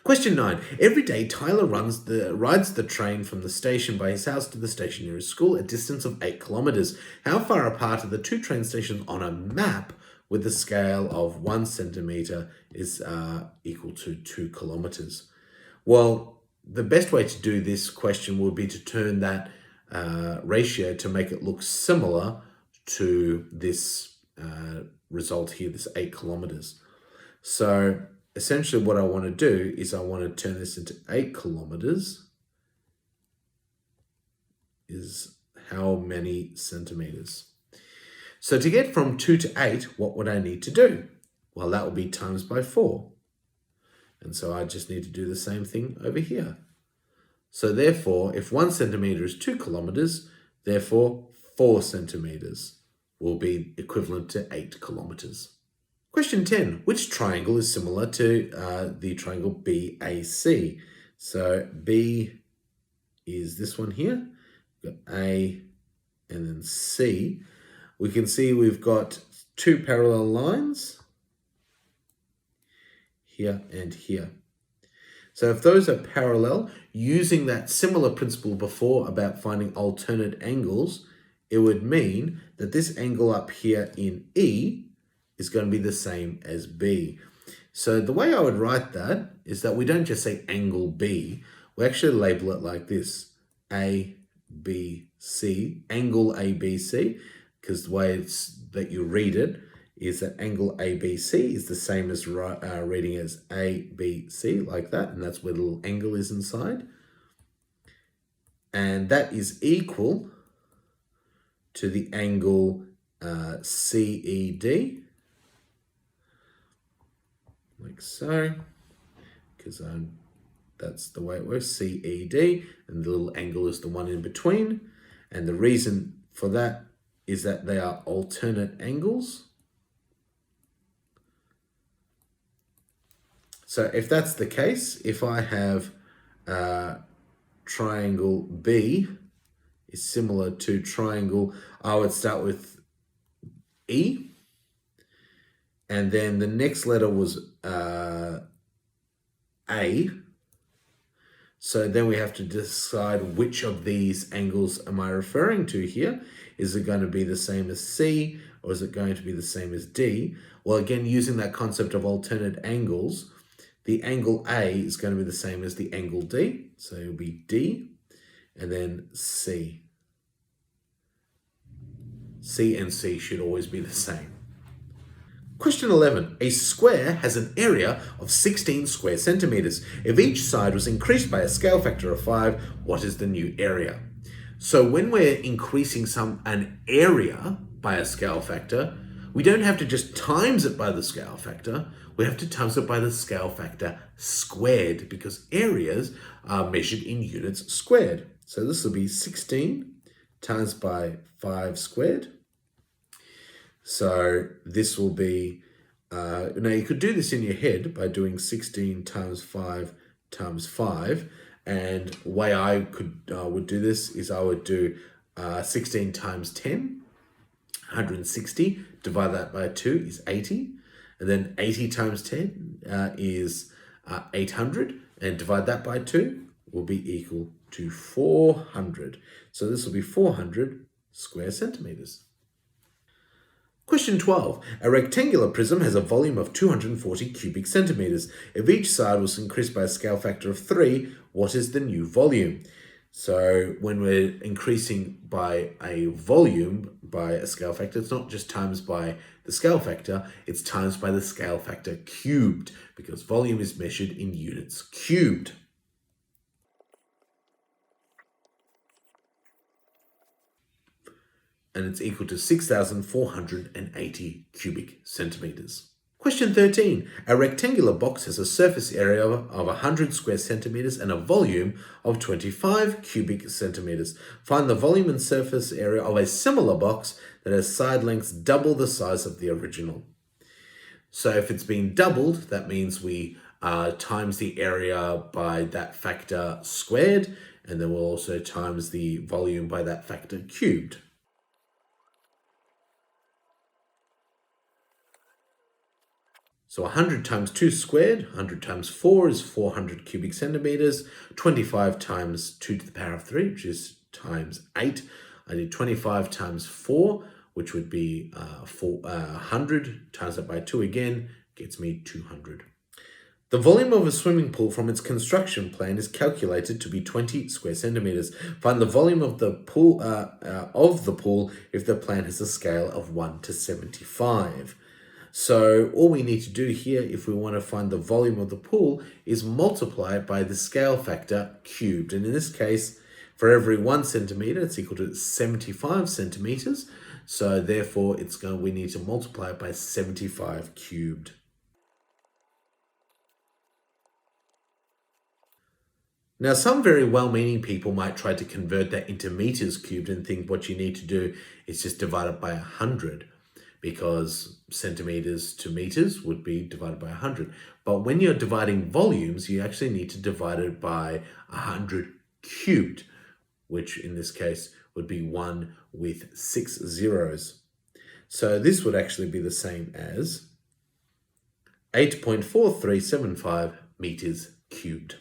Question 9. Every day, Tyler rides the train from the station by his house to the station near his school, a distance of 8 kilometers. How far apart are the two train stations on a map with the scale of 1 centimeter is equal to 2 kilometers? Well, the best way to do this question would be to turn that ratio to make it look similar to this result here, this 8 kilometers. So essentially what I want to do is I want to turn this into 8 kilometers is how many centimeters. So to get from 2 to 8, what would I need to do? Well, that would be times by 4. And so I just need to do the same thing over here. So therefore, if 1 centimeter is 2 kilometers, therefore 4 centimeters will be equivalent to 8 kilometers. Question 10. Which triangle is similar to the triangle BAC? So B is this one here. We've got A and then C. We can see we've got two parallel lines here and here. So if those are parallel, using that similar principle before about finding alternate angles, it would mean that this angle up here in E is going to be the same as B. So the way I would write that is that we don't just say angle B, we actually label it like this, ABC, angle ABC, because the way that you read it is that angle ABC is the same as reading as ABC, like that, and that's where the little angle is inside. And that is equal to the angle CED, like so, because that's the way it works, CED, and the little angle is the one in between. And the reason for that is that they are alternate angles. So if that's the case, if I have triangle B is similar to triangle, I would start with E, and then the next letter was A. So then we have to decide which of these angles am I referring to here. Is it going to be the same as C, or is it going to be the same as D? Well, again, using that concept of alternate angles, the angle A is going to be the same as the angle D. So it'll be D and then C. C and C should always be the same. Question 11. A square has an area of 16 square centimeters. If each side was increased by a scale factor of 5, what is the new area? So when we're increasing an area by a scale factor, we don't have to just times it by the scale factor, we have to times it by the scale factor squared, because areas are measured in units squared. So this will be 16 times by 5 squared. So this will be, now you could do this in your head by doing 16 times 5 times 5. And the way I would do this is I would do 16 times 10, 160. Divide that by 2 is 80. And then 80 times 10 is 800. And divide that by 2 will be equal to 400. So this will be 400 square centimeters. Question 12. A rectangular prism has a volume of 240 cubic centimeters. If each side was increased by a scale factor of 3, what is the new volume? So when we're increasing by a volume by a scale factor, it's not just times by the scale factor, it's times by the scale factor cubed, because volume is measured in units cubed. And it's equal to 6,480 cubic centimeters. Question 13. A rectangular box has a surface area of 100 square centimeters and a volume of 25 cubic centimeters. Find the volume and surface area of a similar box that has side lengths double the size of the original. So if it's been doubled, that means we times the area by that factor squared, and then we'll also times the volume by that factor cubed. So 100 times 2 squared, 100 times 4 is 400 cubic centimeters. 25 times 2 to the power of 3, which is times 8. I did 25 times 4, which would be 100, times that by 2 again, gets me 200. The volume of a swimming pool from its construction plan is calculated to be 20 square centimeters. Find the volume of the pool if the plan has a scale of 1 to 75. So all we need to do here, if we want to find the volume of the pool, is multiply it by the scale factor cubed. And in this case, for every 1 centimeter, it's equal to 75 centimeters. So therefore, we need to multiply it by 75 cubed. Now, some very well-meaning people might try to convert that into meters cubed and think what you need to do is just divide it by 100, because centimeters to meters would be divided by 100. But when you're dividing volumes, you actually need to divide it by 100 cubed, which in this case would be 1 with 6 zeros. So this would actually be the same as 8.4375 meters cubed.